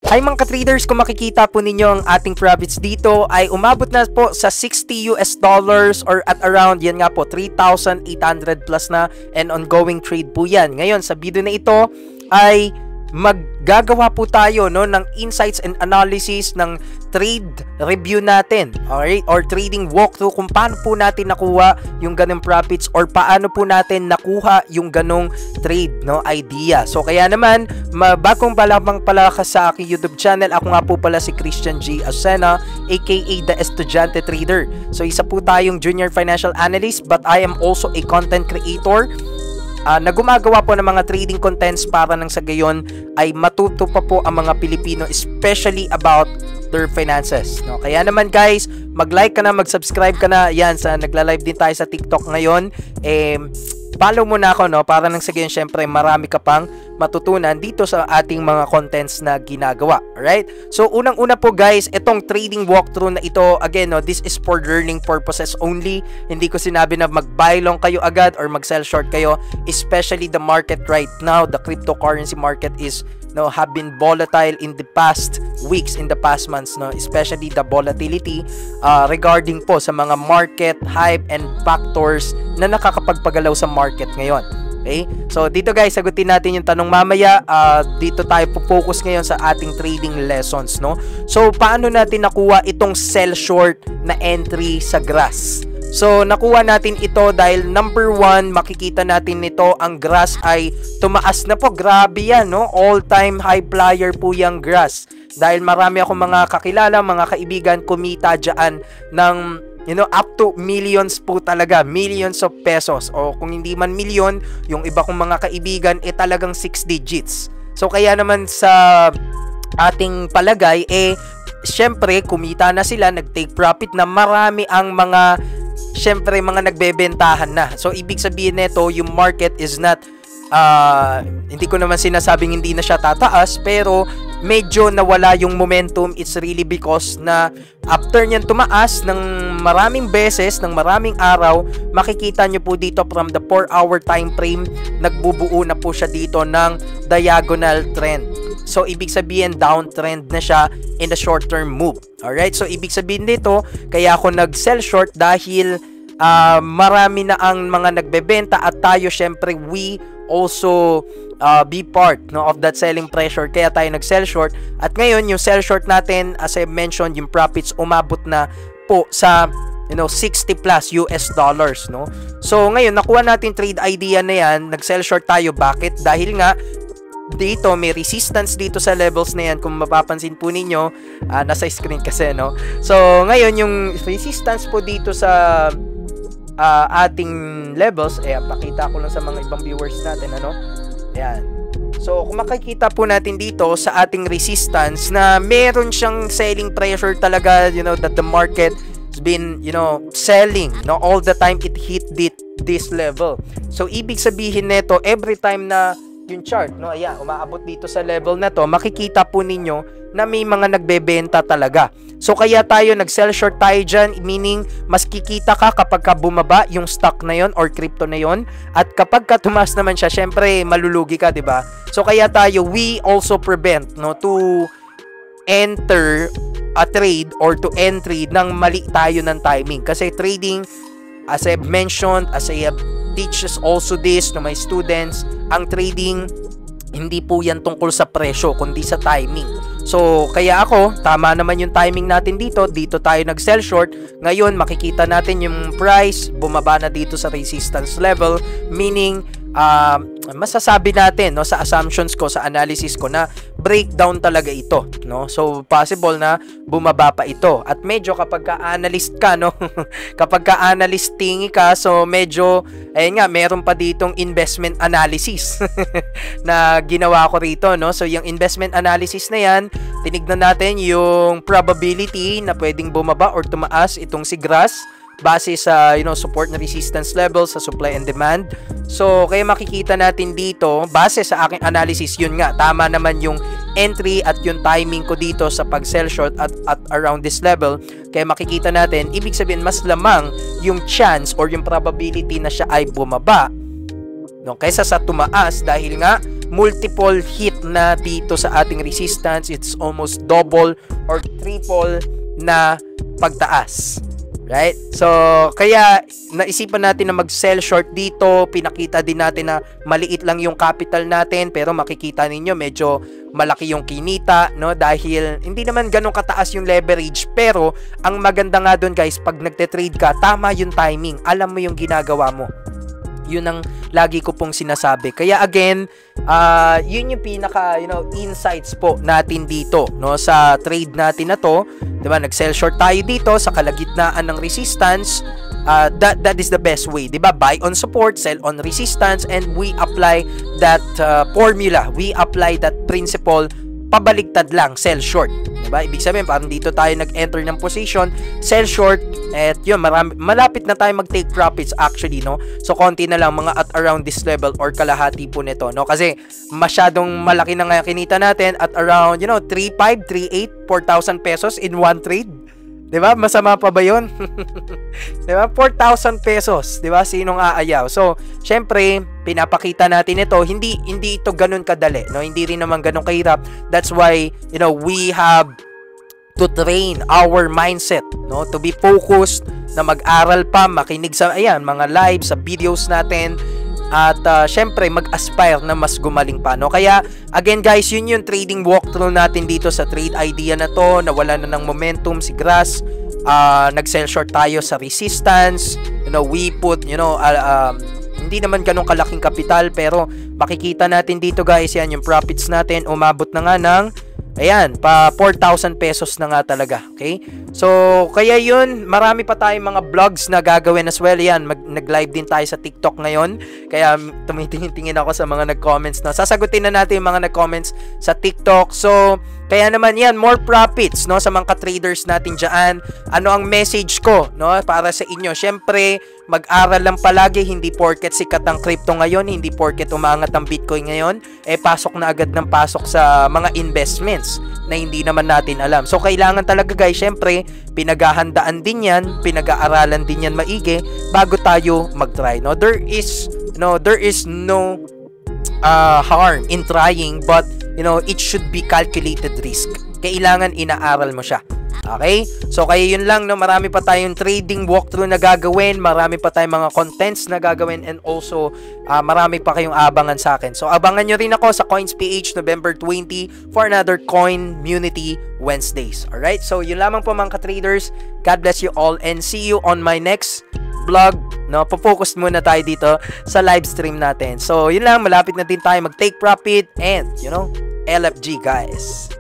Hi mga ka-traders, kung makikita po ninyo ang ating profits dito ay umabot na po sa $60 or at around yan nga po 3,800 plus na and ongoing trade po yan. Ngayon sa video na ito ay maggagawa po tayo ng insights and analysis ng trade review natin, alright, or trading walkthrough kung paano po natin nakuha yung ganung profits or paano po natin nakuha yung ganung trade idea. So kaya naman, bagong balabang pala ka sa aking YouTube channel, ako nga po pala si Christian G. Asena aka The Estudyante Trader. So isa po tayong junior financial analyst but I am also a content creator na gumagawa po ng mga trading contents para nang sa gayon ay matuto pa po ang mga Pilipino especially about their finances. Kaya naman guys, mag-like ka na, mag-subscribe ka na. Yan, nagla-live din tayo sa TikTok ngayon. Follow mo na ako para nang sa gayon syempre marami ka pang matutunan dito sa ating mga contents na ginagawa. Alright? So unang-una po guys, itong trading walkthrough na ito, again this is for learning purposes only. Hindi ko sinabi na mag-buy long kayo agad or mag-sell short kayo, especially the market right now. The cryptocurrency market is have been volatile in the past weeks, in the past months, especially the volatility regarding po sa mga market hype and factors na nakakapagpagalaw sa market ngayon. Okay? So dito guys, sagutin natin yung tanong mamaya. Dito tayo po-focus ngayon sa ating trading lessons, So paano natin nakuha itong sell short na entry sa grass? So nakuha natin ito dahil number one, makikita natin nito ang grass ay tumaas na po. Grabe yan, all time high flyer po yung grass. Dahil marami akong mga kakilala, mga kaibigan kumita dyan ng up to millions po talaga, millions of pesos, o kung hindi man milyon, yung iba kong mga kaibigan talagang 6 digits. So kaya naman sa ating palagay syempre kumita na sila, nag-take profit na, marami ang mga syempre mga nagbebentahan na. So ibig sabihin nito, yung market is not hindi ko naman sinasabing hindi na siya tataas, pero medyo nawala yung momentum. It's really because na after nyan tumaas ng maraming beses, ng maraming araw, makikita nyo po dito from the 4-hour time frame, nagbubuo na po siya dito ng diagonal trend. So ibig sabihin downtrend na siya in the short term move. Alright, so ibig sabihin dito, kaya ako nag-sell short dahil marami na ang mga nagbebenta at tayo syempre we also be part of that selling pressure, kaya tayo nag-sell short. At ngayon yung sell short natin, as I mentioned, yung profits umabot na po sa $60 plus. So ngayon nakuha natin trade idea na yan, nag-sell short tayo. Bakit? Dahil nga dito may resistance dito sa levels na yan. Kung mapapansin po ninyo, nasa screen kasi so ngayon yung resistance po dito sa ating levels, pakita ko lang sa mga ibang viewers natin, ayan. So kung makikita po natin dito sa ating resistance na meron siyang selling pressure talaga, that the market has been selling all the time it hit this level. So ibig sabihin nito, every time na yung chart ayan, umaabot dito sa level na to, makikita po ninyo na may mga nagbebenta talaga. So kaya tayo nag-sell short tayo dyan, meaning mas kikita ka kapag ka bumaba yung stock na yon or crypto na yon, at kapag ka tumaas naman siya, syempre malulugi ka, diba? So kaya tayo, we also prevent to enter a trade or to entry ng mali tayo ng timing. Kasi trading, as I have mentioned, as I have teaches also this to my students, ang trading hindi po yan tungkol sa presyo kundi sa timing. So kaya ako, tama naman yung timing natin dito tayo nag-sell short. Ngayon makikita natin yung price bumaba na dito sa resistance level, meaning masasabi natin sa assumptions ko, sa analysis ko, na breakdown talaga ito, so possible na bumaba pa ito. At medyo kapag ka-analyst ka, kapag ka-analyst tingi ka, so medyo ayun nga, meron pa ditong investment analysis na ginawa ko rito, so yung investment analysis na yan, tinignan natin yung probability na pwedeng bumaba or tumaas itong si grass base sa support na resistance level sa supply and demand. So kaya makikita natin dito, base sa aking analysis, yun nga, tama naman yung entry at yung timing ko dito sa pag sell short at around this level. Kaya makikita natin, ibig sabihin mas lamang yung chance or yung probability na siya ay bumaba kaysa sa tumaas, dahil nga multiple hit na dito sa ating resistance. It's almost double or triple na pagtaas. Right? So, kaya naisipan natin na mag-sell short dito. Pinakita din natin na maliit lang yung capital natin, pero makikita ninyo medyo malaki yung kinita, no? Dahil hindi naman ganun kataas yung leverage, pero ang maganda nga doon, guys, pag nagte-trade ka, tama yung timing. Alam mo yung ginagawa mo. Yun ang lagi ko pong sinasabi. Kaya again, yun yung pinaka, insights po natin dito, no, sa trade natin na to. 'Di ba? Nag-sell short tayo dito sa kalagitnaan ng resistance. That is the best way, 'di ba? Buy on support, sell on resistance, and we apply that formula. We apply that principle, pabaligtad lang, sell short. Diba? Ibig sabihin, parang dito tayo nag-enter ng position, sell short, at yun, malapit na tayo mag-take profits actually, no? So, konti na lang, mga at around this level or kalahati po nito, no? Kasi, masyadong malaki na nga kinita natin at around, 3,500, 3,800, 4,000 pesos in one trade. Diba? Masama pa ba yun? Diba? 4,000 pesos. Diba? Sinong aayaw? So, syempre, pinapakita natin ito. Hindi ito ganun kadali. No? Hindi rin naman ganun kahirap. That's why, we have to train our mindset, no? To be focused, na mag-aral pa, makinig sa, mga live, sa videos natin, at syempre mag-aspire na mas gumaling pa, no? Kaya again, guys, yun yung trading walkthrough natin dito sa trade idea na to. Nawala na ng momentum si Grass, nag-sell short tayo sa resistance, we put, hindi naman ganun kalaking kapital, pero makikita natin dito, guys, yan yung profits natin, umabot na nga ng pa 4,000 pesos na nga talaga. Okay? So, kaya yun, marami pa tayong mga vlogs na gagawin as well. Yan, nag-live din tayo sa TikTok ngayon. Kaya tumitingin ako sa mga nag-comments na. Sasagutin na natin yung mga nag-comments sa TikTok. So, kaya naman yan, more profits, no, sa mga traders natin dyan. Ano ang message ko, no, para sa inyo? Syempre, mag-aral lang palagi, hindi porket sikat ang crypto ngayon, hindi porket umangat ang Bitcoin ngayon, pasok na agad ng pasok sa mga investments na hindi naman natin alam. So, kailangan talaga, guys, syempre, pinaghahandaan din yan, pinag-aaralan din yan maigi bago tayo mag-try, no? There is no harm in trying, but it should be calculated risk. Kailangan inaaral mo siya. Okay? So, kaya yun lang, no? Marami pa tayong trading walkthrough na gagawin, marami pa tayong mga contents na gagawin, and also, marami pa kayong abangan sa akin. So, abangan nyo rin ako sa CoinsPH November 20 for another Coinmunity Wednesdays. Alright? So, yun lamang po, mga ka-traders. God bless you all, and see you on my next vlog, no? Po-focus muna tayo dito sa live stream natin. So, yun lang, malapit na din tayo mag-take profit, and, LFG, guys.